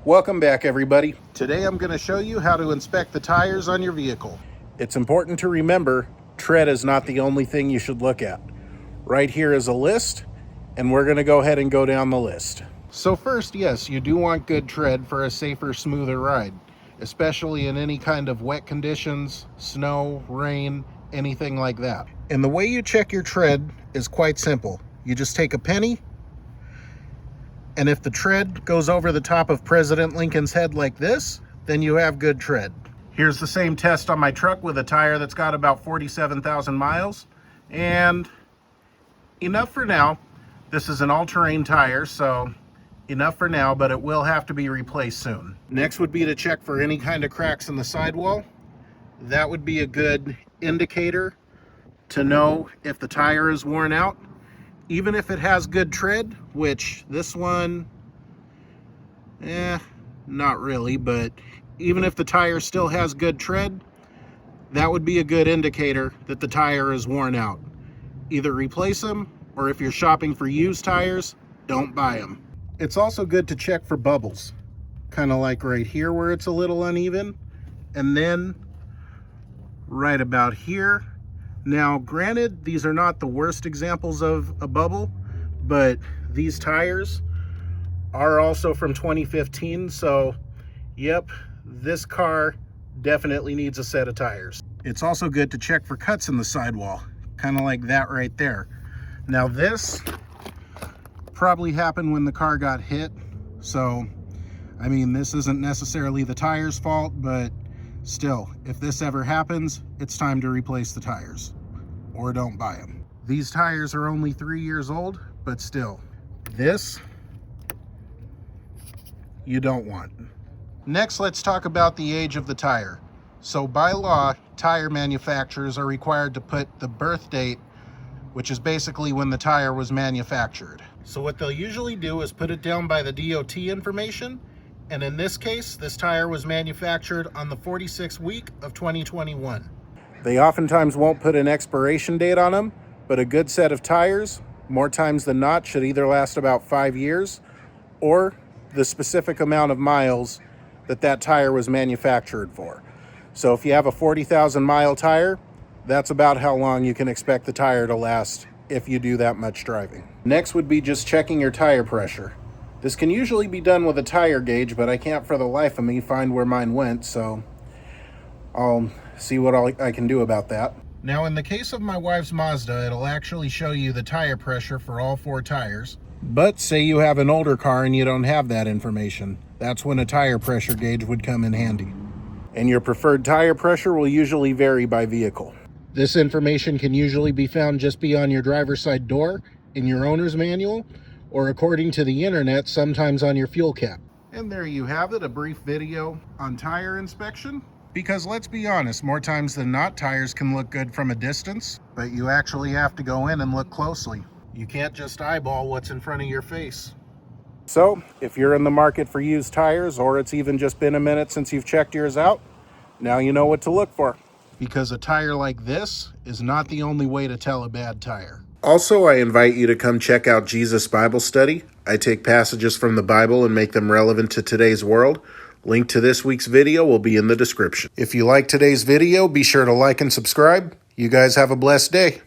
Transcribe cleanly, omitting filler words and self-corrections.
Welcome back, everybody. Today I'm going to show you how to inspect the tires on your vehicle. It's important to remember, tread is not the only thing you should look at. Right here is a list, and we're going to go ahead and go down the list. So first, yes, you do want good tread for a safer, smoother ride, especially in any kind of wet conditions, snow, rain, anything like that. And the way you check your tread is quite simple. You just take a penny, and if the tread goes over the top of President Lincoln's head like this, then you have good tread. Here's the same test on my truck with a tire that's got about 47,000 miles. And enough for now. This is an all-terrain tire, so enough for now, but it will have to be replaced soon. Next would be to check for any kind of cracks in the sidewall. That would be a good indicator to know if the tire is worn out. Even if it has good tread, which this one, not really, but even if the tire still has good tread, that would be a good indicator that the tire is worn out. Either replace them, or if you're shopping for used tires, don't buy them. It's also good to check for bubbles, kind of like right here where it's a little uneven, and then right about here. Now, granted, these are not the worst examples of a bubble, but these tires are also from 2015, so yep, this car definitely needs a set of tires. It's also good to check for cuts in the sidewall, kind of like that right there. Now, this probably happened when the car got hit, so I mean, this isn't necessarily the tire's fault, but still, if this ever happens, it's time to replace the tires, or don't buy them. These tires are only 3 years old, but still, this you don't want. Next, let's talk about the age of the tire. So by law, tire manufacturers are required to put the birth date, which is basically when the tire was manufactured. So what they'll usually do is put it down by the DOT information. And in this case, this tire was manufactured on the 46th week of 2021. They oftentimes won't put an expiration date on them, but a good set of tires, more times than not, should either last about 5 years or the specific amount of miles that tire was manufactured for. So if you have a 40,000 mile tire, that's about how long you can expect the tire to last if you do that much driving. Next would be just checking your tire pressure. This can usually be done with a tire gauge, but I can't for the life of me find where mine went, so I'll see what I can do about that. Now, in the case of my wife's Mazda, it'll actually show you the tire pressure for all 4 tires. But say you have an older car and you don't have that information. That's when a tire pressure gauge would come in handy. And your preferred tire pressure will usually vary by vehicle. This information can usually be found just beyond your driver's side door, in your owner's manual, or according to the internet, sometimes on your fuel cap. And there you have it, a brief video on tire inspection. Because let's be honest, more times than not, tires can look good from a distance, but you actually have to go in and look closely. You can't just eyeball what's in front of your face. So, if you're in the market for used tires, or it's even just been a minute since you've checked yours out, now you know what to look for. Because a tire like this is not the only way to tell a bad tire. Also, I invite you to come check out Jesus Bible Study. I take passages from the Bible and make them relevant to today's world. Link to this week's video will be in the description. If you like today's video, be sure to like and subscribe. You guys have a blessed day.